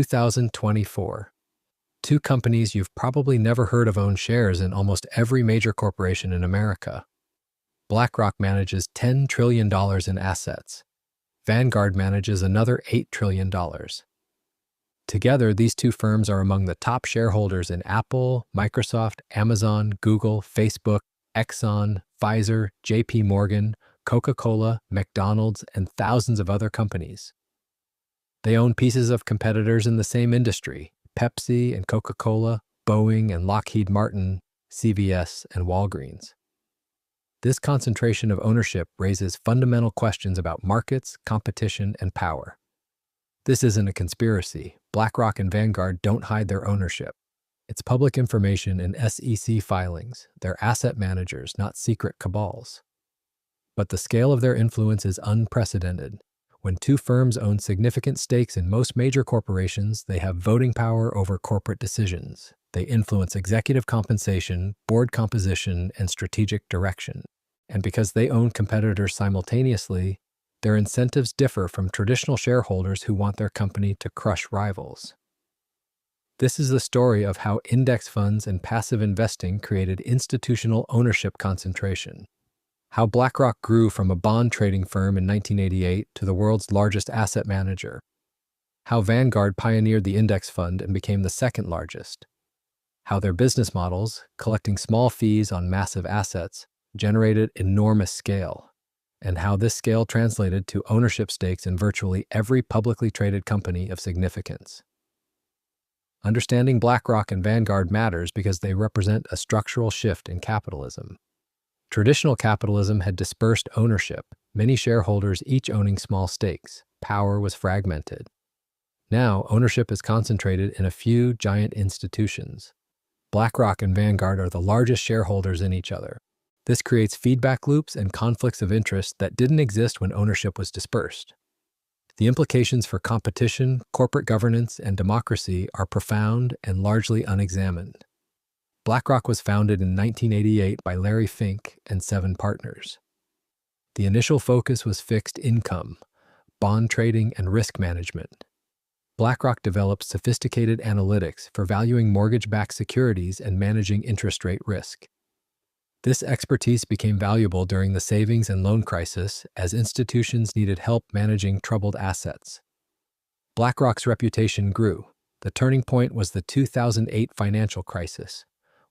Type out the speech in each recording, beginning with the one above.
2024. Two companies you've probably never heard of own shares in almost every major corporation in America. BlackRock manages $10 trillion in assets. Vanguard manages another $8 trillion. Together, these two firms are among the top shareholders in Apple, Microsoft, Amazon, Google, Facebook, Exxon, Pfizer, JP Morgan, Coca-Cola, McDonald's, and thousands of other companies. They own pieces of competitors in the same industry: Pepsi and Coca-Cola, Boeing and Lockheed Martin, CVS and Walgreens. This concentration of ownership raises fundamental questions about markets, competition, and power. This isn't a conspiracy. BlackRock and Vanguard don't hide their ownership. It's public information in SEC filings. They're asset managers, not secret cabals. But the scale of their influence is unprecedented. When two firms own significant stakes in most major corporations, they have voting power over corporate decisions. They influence executive compensation, board composition, and strategic direction. And because they own competitors simultaneously, their incentives differ from traditional shareholders who want their company to crush rivals. This is the story of how index funds and passive investing created institutional ownership concentration. How BlackRock grew from a bond trading firm in 1988 to the world's largest asset manager. How Vanguard pioneered the index fund and became the second largest. How their business models, collecting small fees on massive assets, generated enormous scale. And how this scale translated to ownership stakes in virtually every publicly traded company of significance. Understanding BlackRock and Vanguard matters because they represent a structural shift in capitalism. Traditional capitalism had dispersed ownership, many shareholders each owning small stakes. Power was fragmented. Now, ownership is concentrated in a few giant institutions. BlackRock and Vanguard are the largest shareholders in each other. This creates feedback loops and conflicts of interest that didn't exist when ownership was dispersed. The implications for competition, corporate governance, and democracy are profound and largely unexamined. BlackRock was founded in 1988 by Larry Fink and 7 partners. The initial focus was fixed income, bond trading, and risk management. BlackRock developed sophisticated analytics for valuing mortgage-backed securities and managing interest rate risk. This expertise became valuable during the savings and loan crisis as institutions needed help managing troubled assets. BlackRock's reputation grew. The turning point was the 2008 financial crisis.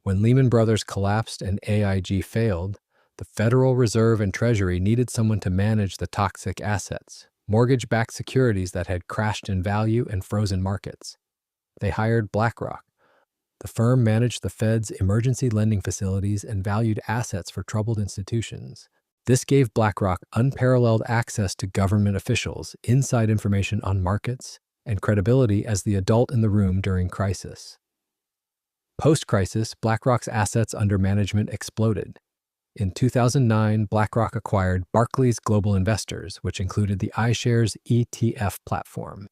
When Lehman Brothers collapsed and AIG failed, the Federal Reserve and Treasury needed someone to manage the toxic assets, mortgage-backed securities that had crashed in value and frozen markets. They hired BlackRock. The firm managed the Fed's emergency lending facilities and valued assets for troubled institutions. This gave BlackRock unparalleled access to government officials, inside information on markets, and credibility as the adult in the room during crisis. Post-crisis, BlackRock's assets under management exploded. In 2009, BlackRock acquired Barclays Global Investors, which included the iShares ETF platform.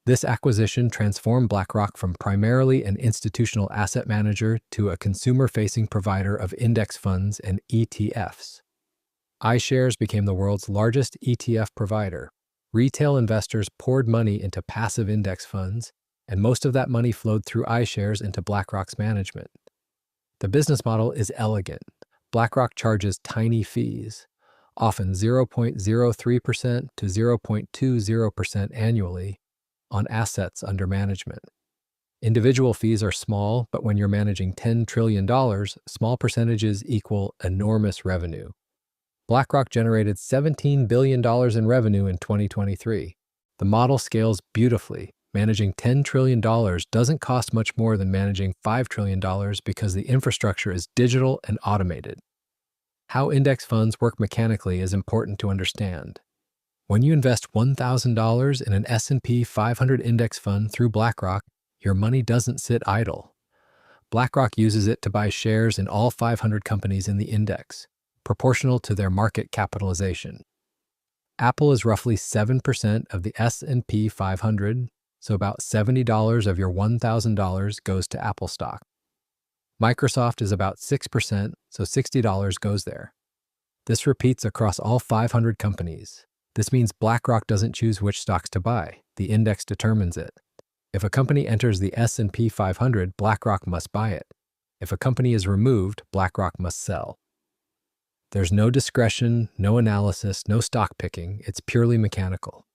This acquisition transformed BlackRock from primarily an institutional asset manager to a consumer-facing provider of index funds and ETFs. iShares became the world's largest ETF provider. Retail investors poured money into passive index funds, and most of that money flowed through iShares into BlackRock's management. The business model is elegant. BlackRock charges tiny fees, often 0.03% to 0.20% annually, on assets under management. Individual fees are small, but when you're managing $10 trillion, small percentages equal enormous revenue. BlackRock generated $17 billion in revenue in 2023. The model scales beautifully. Managing $10 trillion doesn't cost much more than managing $5 trillion because the infrastructure is digital and automated. How index funds work mechanically is important to understand. When you invest $1,000 in an S&P 500 index fund through BlackRock, your money doesn't sit idle. BlackRock uses it to buy shares in all 500 companies in the index, proportional to their market capitalization. Apple is roughly 7% of the S&P 500, so about $70 of your $1,000 goes to Apple stock. Microsoft is about 6%, so $60 goes there. This repeats across all 500 companies. This means BlackRock doesn't choose which stocks to buy. The index determines it. If a company enters the S&P 500, BlackRock must buy it. If a company is removed, BlackRock must sell. There's no discretion, no analysis, no stock picking. It's purely mechanical.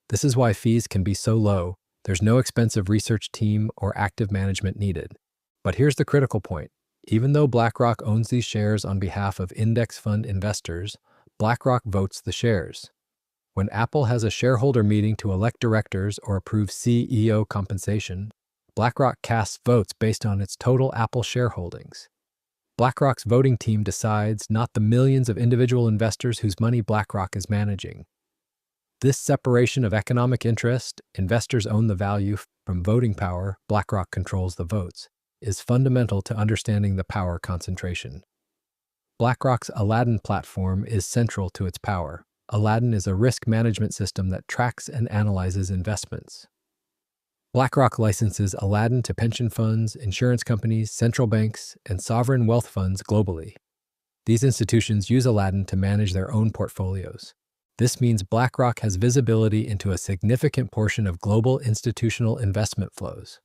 This is why fees can be so low. There's no expensive research team or active management needed. But here's the critical point. Even though BlackRock owns these shares on behalf of index fund investors, BlackRock votes the shares. When Apple has a shareholder meeting to elect directors or approve CEO compensation, BlackRock casts votes based on its total Apple shareholdings. BlackRock's voting team decides, not the millions of individual investors whose money BlackRock is managing. This separation of economic interest, investors own the value, from voting power, BlackRock controls the votes, is fundamental to understanding the power concentration. BlackRock's Aladdin platform is central to its power. Aladdin is a risk management system that tracks and analyzes investments. BlackRock licenses Aladdin to pension funds, insurance companies, central banks, and sovereign wealth funds globally. These institutions use Aladdin to manage their own portfolios. This means BlackRock has visibility into a significant portion of global institutional investment flows.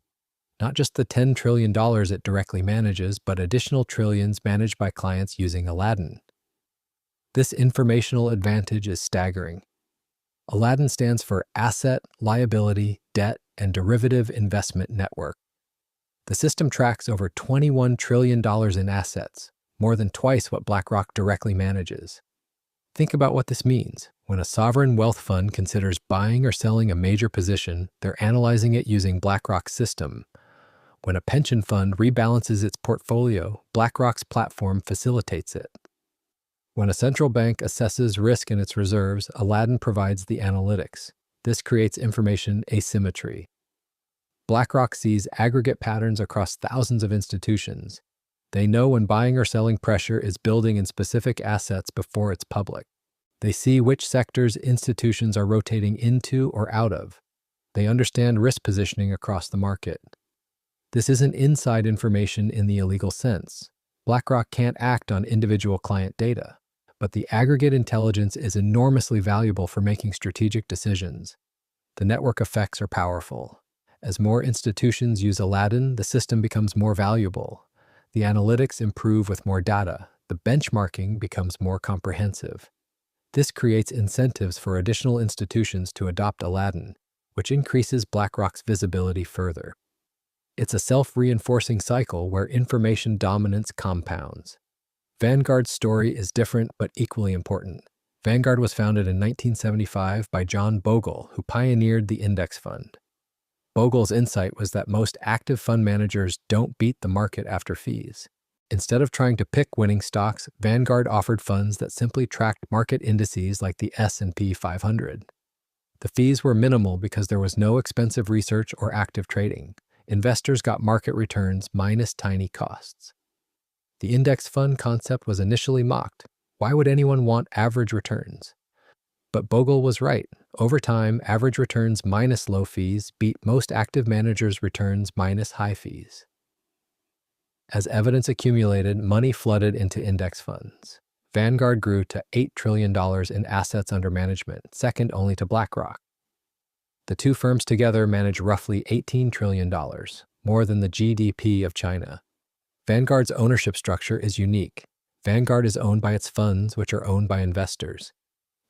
Not just the $10 trillion it directly manages, but additional trillions managed by clients using Aladdin. This informational advantage is staggering. Aladdin stands for Asset, Liability, Debt, and Derivative Investment Network. The system tracks over $21 trillion in assets, more than twice what BlackRock directly manages. Think about what this means. When a sovereign wealth fund considers buying or selling a major position, they're analyzing it using BlackRock's system. When a pension fund rebalances its portfolio, BlackRock's platform facilitates it. When a central bank assesses risk in its reserves, Aladdin provides the analytics. This creates information asymmetry. BlackRock sees aggregate patterns across thousands of institutions. They know when buying or selling pressure is building in specific assets before it's public. They see which sectors institutions are rotating into or out of. They understand risk positioning across the market. This isn't inside information in the illegal sense. BlackRock can't act on individual client data, but the aggregate intelligence is enormously valuable for making strategic decisions. The network effects are powerful. As more institutions use Aladdin, the system becomes more valuable. The analytics improve with more data. The benchmarking becomes more comprehensive. This creates incentives for additional institutions to adopt Aladdin, which increases BlackRock's visibility further. It's a self-reinforcing cycle where information dominance compounds. Vanguard's story is different but equally important. Vanguard was founded in 1975 by John Bogle, who pioneered the index fund. Bogle's insight was that most active fund managers don't beat the market after fees. Instead of trying to pick winning stocks, Vanguard offered funds that simply tracked market indices like the S&P 500. The fees were minimal because there was no expensive research or active trading. Investors got market returns minus tiny costs. The index fund concept was initially mocked. Why would anyone want average returns? But Bogle was right. Over time, average returns minus low fees beat most active managers' returns minus high fees. As evidence accumulated, money flooded into index funds. Vanguard grew to $8 trillion in assets under management, second only to BlackRock. The two firms together manage roughly $18 trillion, more than the GDP of China. Vanguard's ownership structure is unique. Vanguard is owned by its funds, which are owned by investors.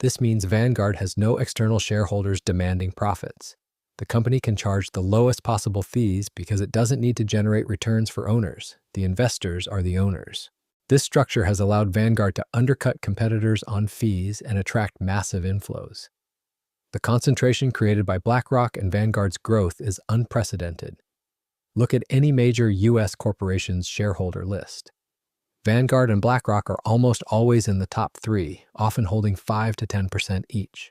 This means Vanguard has no external shareholders demanding profits. The company can charge the lowest possible fees because it doesn't need to generate returns for owners. The investors are the owners. This structure has allowed Vanguard to undercut competitors on fees and attract massive inflows. The concentration created by BlackRock and Vanguard's growth is unprecedented. Look at any major U.S. corporation's shareholder list. Vanguard and BlackRock are almost always in the top three, often holding 5 to 10% each.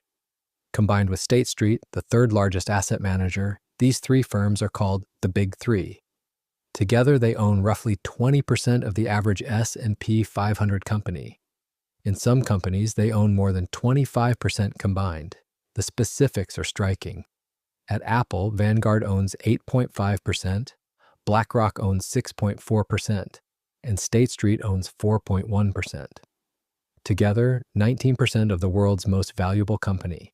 Combined with State Street, the third largest asset manager, these three firms are called the Big Three. Together, they own roughly 20% of the average S&P 500 company. In some companies, they own more than 25% combined. The specifics are striking. At Apple, Vanguard owns 8.5%, BlackRock owns 6.4%, and State Street owns 4.1%. Together, 19% of the world's most valuable company.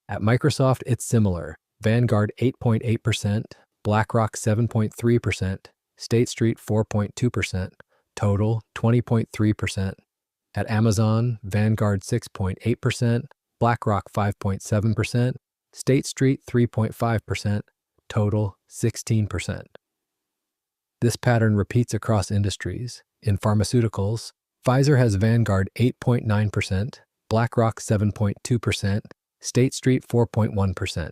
At Microsoft, it's similar. Vanguard 8.8%, BlackRock 7.3%, State Street 4.2%, total 20.3%. At Amazon, Vanguard 6.8%, BlackRock 5.7%, State Street 3.5%, total 16%. This pattern repeats across industries. In pharmaceuticals, Pfizer has Vanguard 8.9%, BlackRock 7.2%, State Street 4.1%.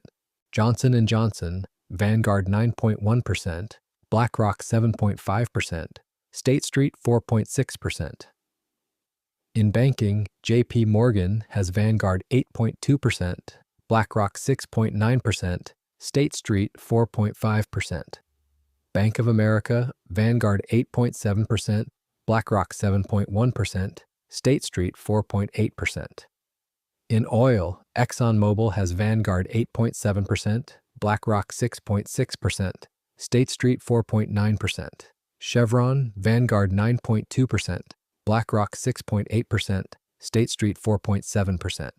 Johnson & Johnson, Vanguard 9.1%, BlackRock 7.5%, State Street 4.6%. In banking, JP Morgan has Vanguard 8.2%, BlackRock 6.9%, State Street 4.5%. Bank of America, Vanguard 8.7%, BlackRock 7.1%, State Street 4.8%. In oil, ExxonMobil has Vanguard 8.7%, BlackRock 6.6%, State Street 4.9%. Chevron, Vanguard 9.2%, BlackRock 6.8%, State Street 4.7%.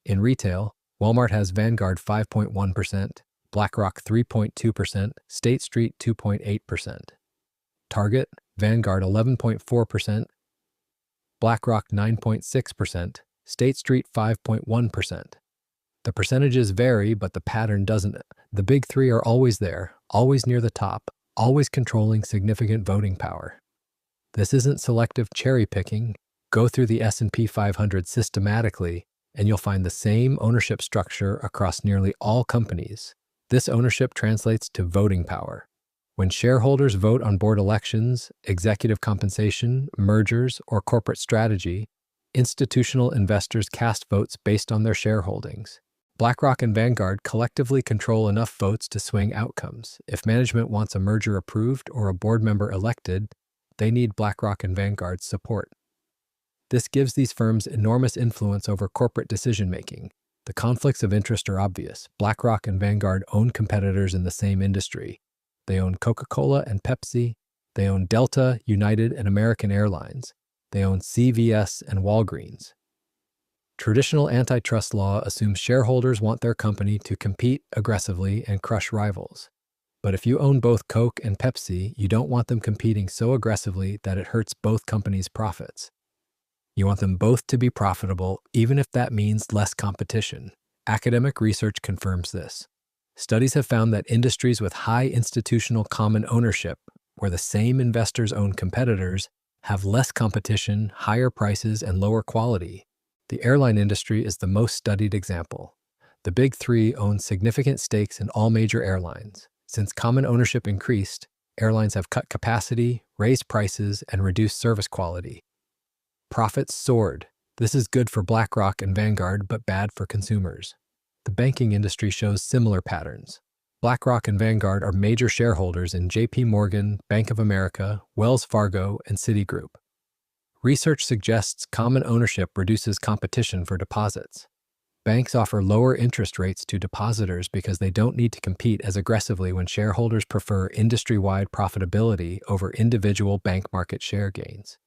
In retail, Walmart has Vanguard 5.1%, BlackRock 3.2%, State Street 2.8%. Target, Vanguard 11.4%, BlackRock 9.6%, State Street 5.1%. The percentages vary, but the pattern doesn't. The big three are always there, always near the top, always controlling significant voting power. This isn't selective cherry picking. Go through the S&P 500 systematically, and you'll find the same ownership structure across nearly all companies. This ownership translates to voting power. When shareholders vote on board elections, executive compensation, mergers, or corporate strategy, institutional investors cast votes based on their shareholdings. BlackRock and Vanguard collectively control enough votes to swing outcomes. If management wants a merger approved or a board member elected, they need BlackRock and Vanguard's support. This gives these firms enormous influence over corporate decision-making. The conflicts of interest are obvious. BlackRock and Vanguard own competitors in the same industry. They own Coca-Cola and Pepsi. They own Delta, United, and American Airlines. They own CVS and Walgreens. Traditional antitrust law assumes shareholders want their company to compete aggressively and crush rivals. But if you own both Coke and Pepsi, you don't want them competing so aggressively that it hurts both companies' profits. You want them both to be profitable, even if that means less competition. Academic research confirms this. Studies have found that industries with high institutional common ownership, where the same investors own competitors, have less competition, higher prices, and lower quality. The airline industry is the most studied example. The Big Three own significant stakes in all major airlines. Since common ownership increased, airlines have cut capacity, raised prices, and reduced service quality. Profits soared. This is good for BlackRock and Vanguard, but bad for consumers. The banking industry shows similar patterns. BlackRock and Vanguard are major shareholders in JP Morgan, Bank of America, Wells Fargo, and Citigroup. Research suggests common ownership reduces competition for deposits. Banks offer lower interest rates to depositors because they don't need to compete as aggressively when shareholders prefer industry-wide profitability over individual bank market share gains.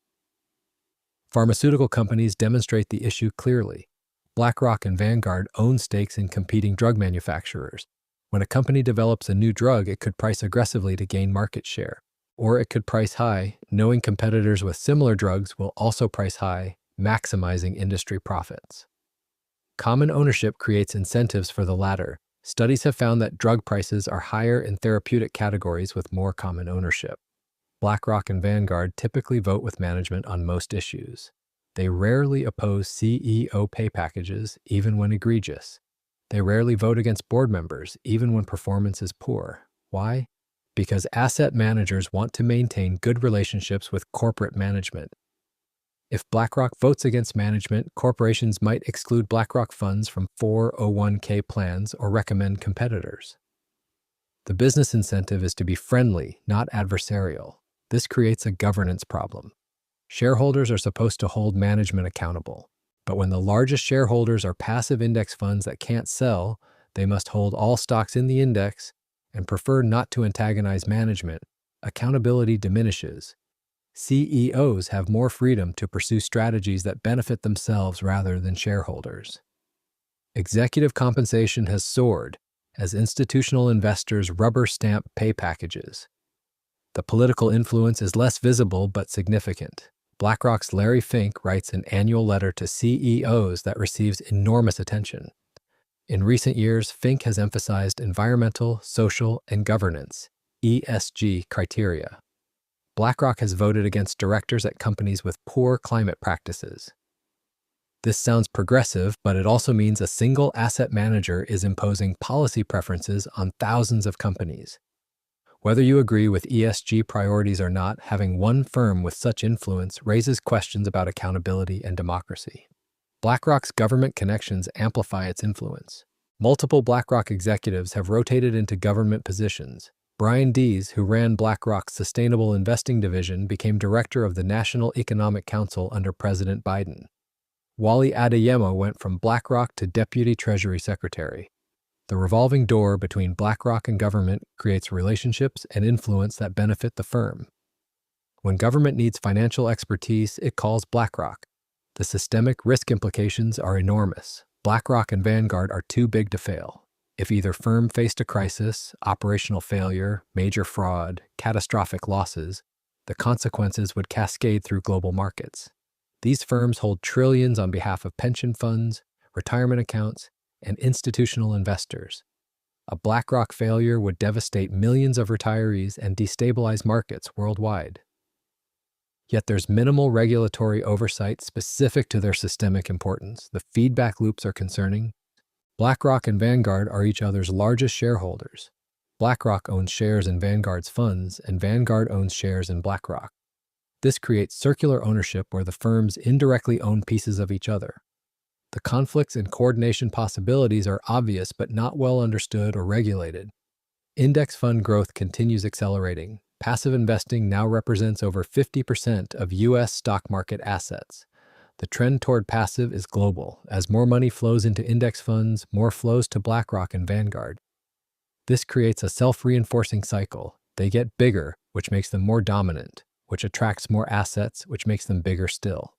Pharmaceutical companies demonstrate the issue clearly. BlackRock and Vanguard own stakes in competing drug manufacturers. When a company develops a new drug, it could price aggressively to gain market share. Or it could price high, knowing competitors with similar drugs will also price high, maximizing industry profits. Common ownership creates incentives for the latter. Studies have found that drug prices are higher in therapeutic categories with more common ownership. BlackRock and Vanguard typically vote with management on most issues. They rarely oppose CEO pay packages, even when egregious. They rarely vote against board members, even when performance is poor. Why? Because asset managers want to maintain good relationships with corporate management. If BlackRock votes against management, corporations might exclude BlackRock funds from 401k plans or recommend competitors. The business incentive is to be friendly, not adversarial. This creates a governance problem. Shareholders are supposed to hold management accountable, but when the largest shareholders are passive index funds that can't sell, they must hold all stocks in the index and prefer not to antagonize management. Accountability diminishes. CEOs have more freedom to pursue strategies that benefit themselves rather than shareholders. Executive compensation has soared, as institutional investors rubber stamp pay packages. The political influence is less visible but significant. BlackRock's Larry Fink writes an annual letter to CEOs that receives enormous attention. In recent years, Fink has emphasized environmental, social, and governance (ESG) criteria. BlackRock has voted against directors at companies with poor climate practices. This sounds progressive, but it also means a single asset manager is imposing policy preferences on thousands of companies. Whether you agree with ESG priorities or not, having one firm with such influence raises questions about accountability and democracy. BlackRock's government connections amplify its influence. Multiple BlackRock executives have rotated into government positions. Brian Dees, who ran BlackRock's Sustainable Investing division, became director of the National Economic Council under President Biden. Wally Adeyemo went from BlackRock to Deputy Treasury Secretary. The revolving door between BlackRock and government creates relationships and influence that benefit the firm. When government needs financial expertise, it calls BlackRock. The systemic risk implications are enormous. BlackRock and Vanguard are too big to fail. If either firm faced a crisis, operational failure, major fraud, catastrophic losses, the consequences would cascade through global markets. These firms hold trillions on behalf of pension funds, retirement accounts, and institutional investors. A BlackRock failure would devastate millions of retirees and destabilize markets worldwide. Yet there's minimal regulatory oversight specific to their systemic importance. The feedback loops are concerning. BlackRock and Vanguard are each other's largest shareholders. BlackRock owns shares in Vanguard's funds, and Vanguard owns shares in BlackRock. This creates circular ownership where the firms indirectly own pieces of each other. The conflicts and coordination possibilities are obvious but not well understood or regulated. Index fund growth continues accelerating. Passive investing now represents over 50% of U.S. stock market assets. The trend toward passive is global. As more money flows into index funds, more flows to BlackRock and Vanguard. This creates a self-reinforcing cycle. They get bigger, which makes them more dominant, which attracts more assets, which makes them bigger still.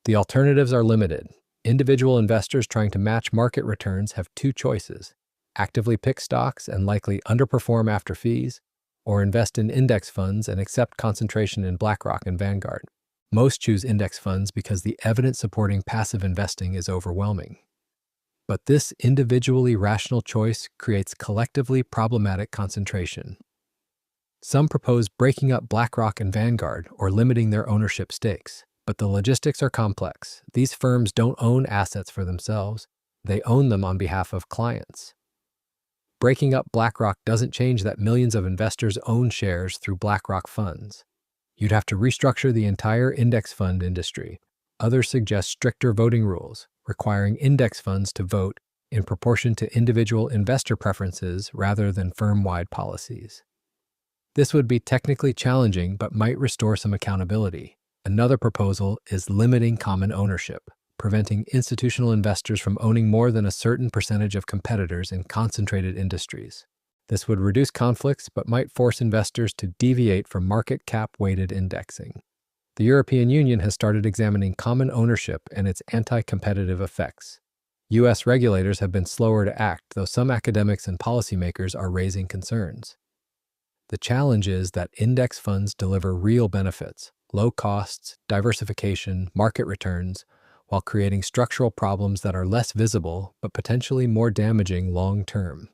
The alternatives are limited. Individual investors trying to match market returns have two choices: actively pick stocks and likely underperform after fees, or invest in index funds and accept concentration in BlackRock and Vanguard. Most choose index funds because the evidence supporting passive investing is overwhelming. But this individually rational choice creates collectively problematic concentration. Some propose breaking up BlackRock and Vanguard or limiting their ownership stakes. But the logistics are complex. These firms don't own assets for themselves. They own them on behalf of clients. Breaking up BlackRock doesn't change that millions of investors own shares through BlackRock funds. You'd have to restructure the entire index fund industry. Others suggest stricter voting rules, requiring index funds to vote in proportion to individual investor preferences rather than firm-wide policies. This would be technically challenging but might restore some accountability. Another proposal is limiting common ownership, preventing institutional investors from owning more than a certain percentage of competitors in concentrated industries. This would reduce conflicts but might force investors to deviate from market cap-weighted indexing. The European Union has started examining common ownership and its anti-competitive effects. U.S. regulators have been slower to act, though some academics and policymakers are raising concerns. The challenge is that index funds deliver real benefits: low costs, diversification, market returns, while creating structural problems that are less visible but potentially more damaging long-term.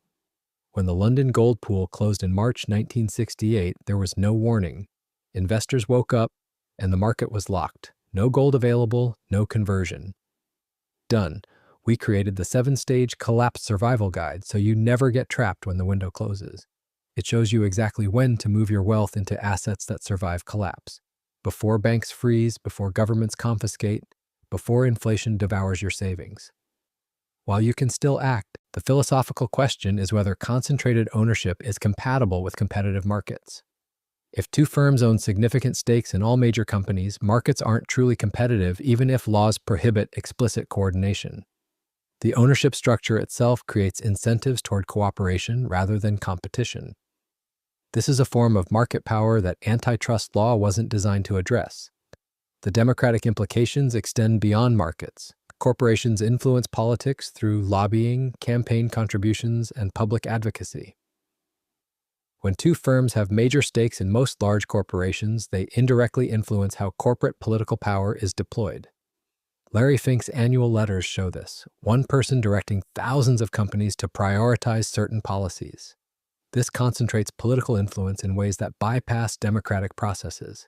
When the London gold pool closed in March 1968, there was no warning. Investors woke up, and the market was locked. No gold available, no conversion. Done. We created the 7-stage collapse survival guide so you never get trapped when the window closes. It shows you exactly when to move your wealth into assets that survive collapse. Before banks freeze, before governments confiscate, before inflation devours your savings. While you can still act, the philosophical question is whether concentrated ownership is compatible with competitive markets. If two firms own significant stakes in all major companies, markets aren't truly competitive even if laws prohibit explicit coordination. The ownership structure itself creates incentives toward cooperation rather than competition. This is a form of market power that antitrust law wasn't designed to address. The democratic implications extend beyond markets. Corporations influence politics through lobbying, campaign contributions, and public advocacy. When two firms have major stakes in most large corporations, they indirectly influence how corporate political power is deployed. Larry Fink's annual letters show this, one person directing thousands of companies to prioritize certain policies. This concentrates political influence in ways that bypass democratic processes.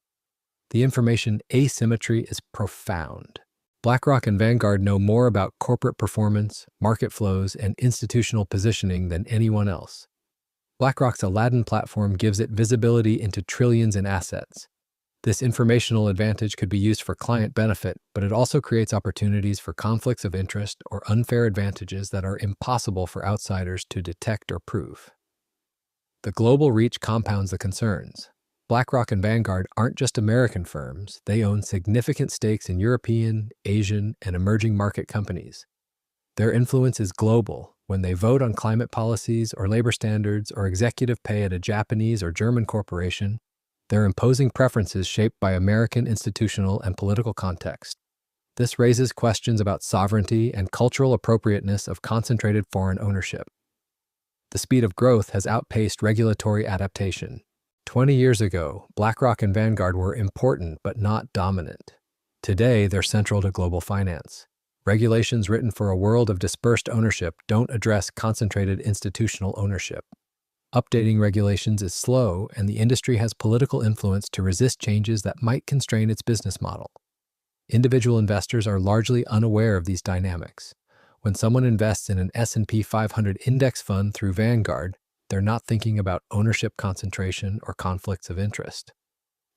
The information asymmetry is profound. BlackRock and Vanguard know more about corporate performance, market flows, and institutional positioning than anyone else. BlackRock's Aladdin platform gives it visibility into trillions in assets. This informational advantage could be used for client benefit, but it also creates opportunities for conflicts of interest or unfair advantages that are impossible for outsiders to detect or prove. The global reach compounds the concerns. BlackRock and Vanguard aren't just American firms, they own significant stakes in European, Asian, and emerging market companies. Their influence is global. When they vote on climate policies or labor standards or executive pay at a Japanese or German corporation, they're imposing preferences shaped by American institutional and political context. This raises questions about sovereignty and cultural appropriateness of concentrated foreign ownership. The speed of growth has outpaced regulatory adaptation. 20 years ago, BlackRock and Vanguard were important but not dominant. Today, they're central to global finance. Regulations written for a world of dispersed ownership don't address concentrated institutional ownership. Updating regulations is slow, and the industry has political influence to resist changes that might constrain its business model. Individual investors are largely unaware of these dynamics. When someone invests in an S&P 500 index fund through Vanguard, they're not thinking about ownership concentration or conflicts of interest.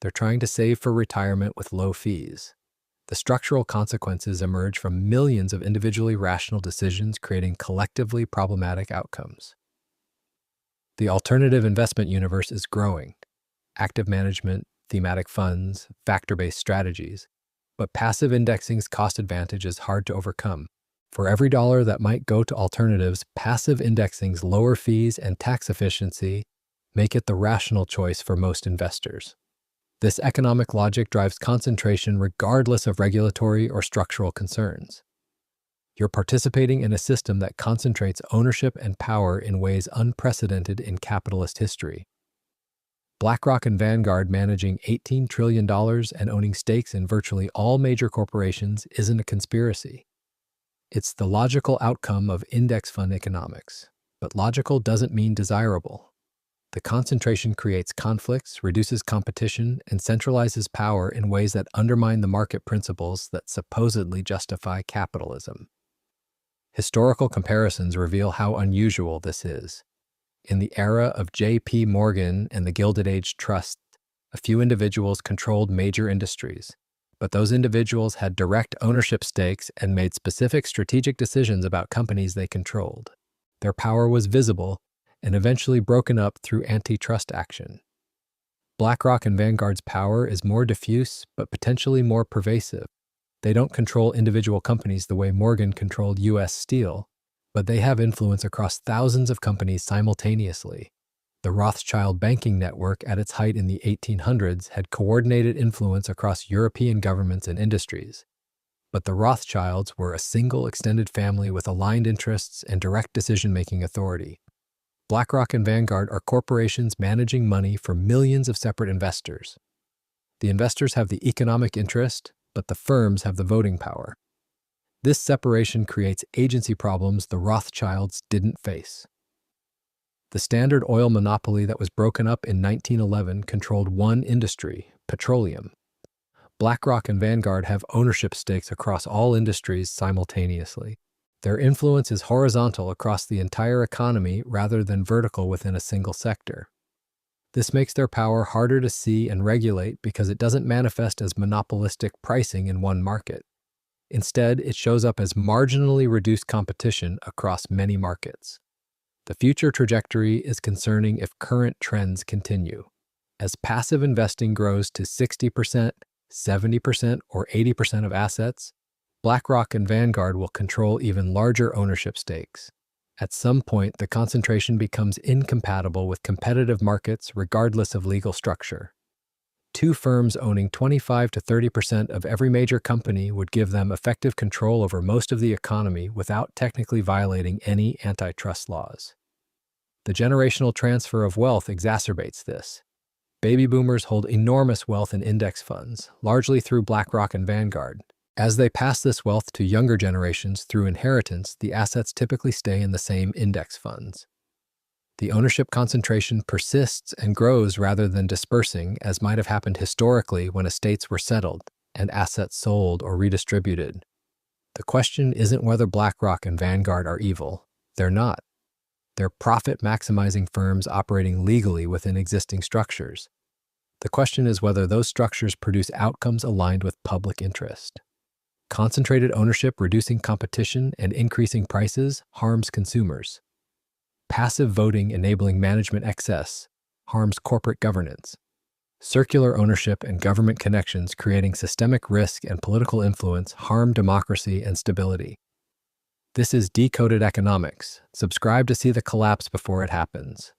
They're trying to save for retirement with low fees. The structural consequences emerge from millions of individually rational decisions creating collectively problematic outcomes. The alternative investment universe is growing. Active management, thematic funds, factor-based strategies. But passive indexing's cost advantage is hard to overcome. For every dollar that might go to alternatives, passive indexing's lower fees and tax efficiency make it the rational choice for most investors. This economic logic drives concentration regardless of regulatory or structural concerns. You're participating in a system that concentrates ownership and power in ways unprecedented in capitalist history. BlackRock and Vanguard managing $18 trillion and owning stakes in virtually all major corporations isn't a conspiracy. It's the logical outcome of index fund economics. But logical doesn't mean desirable. The concentration creates conflicts, reduces competition, and centralizes power in ways that undermine the market principles that supposedly justify capitalism. Historical comparisons reveal how unusual this is. In the era of J.P. Morgan and the Gilded Age Trust, a few individuals controlled major industries. But those individuals had direct ownership stakes and made specific strategic decisions about companies they controlled. Their power was visible and eventually broken up through antitrust action. BlackRock and Vanguard's power is more diffuse but potentially more pervasive. They don't control individual companies the way Morgan controlled U.S. Steel, but they have influence across thousands of companies simultaneously. The Rothschild banking network at its height in the 1800s had coordinated influence across European governments and industries. But the Rothschilds were a single extended family with aligned interests and direct decision-making authority. BlackRock and Vanguard are corporations managing money for millions of separate investors. The investors have the economic interest, but the firms have the voting power. This separation creates agency problems the Rothschilds didn't face. The Standard Oil monopoly that was broken up in 1911 controlled one industry, petroleum. BlackRock and Vanguard have ownership stakes across all industries simultaneously. Their influence is horizontal across the entire economy rather than vertical within a single sector. This makes their power harder to see and regulate because it doesn't manifest as monopolistic pricing in one market. Instead, it shows up as marginally reduced competition across many markets. The future trajectory is concerning if current trends continue. As passive investing grows to 60%, 70%, or 80% of assets, BlackRock and Vanguard will control even larger ownership stakes. At some point, the concentration becomes incompatible with competitive markets regardless of legal structure. two firms owning 25 to 30% of every major company would give them effective control over most of the economy without technically violating any antitrust laws. The generational transfer of wealth exacerbates this. Baby boomers hold enormous wealth in index funds, largely through BlackRock and Vanguard. As they pass this wealth to younger generations through inheritance, the assets typically stay in the same index funds. The ownership concentration persists and grows rather than dispersing, as might have happened historically when estates were settled and assets sold or redistributed. The question isn't whether BlackRock and Vanguard are evil. They're not. They're profit-maximizing firms operating legally within existing structures. The question is whether those structures produce outcomes aligned with public interest. Concentrated ownership reducing competition and increasing prices harms consumers. Passive voting enabling management excess harms corporate governance. Circular ownership and government connections creating systemic risk and political influence harm democracy and stability. This is Decoded Economics. Subscribe to see the collapse before it happens.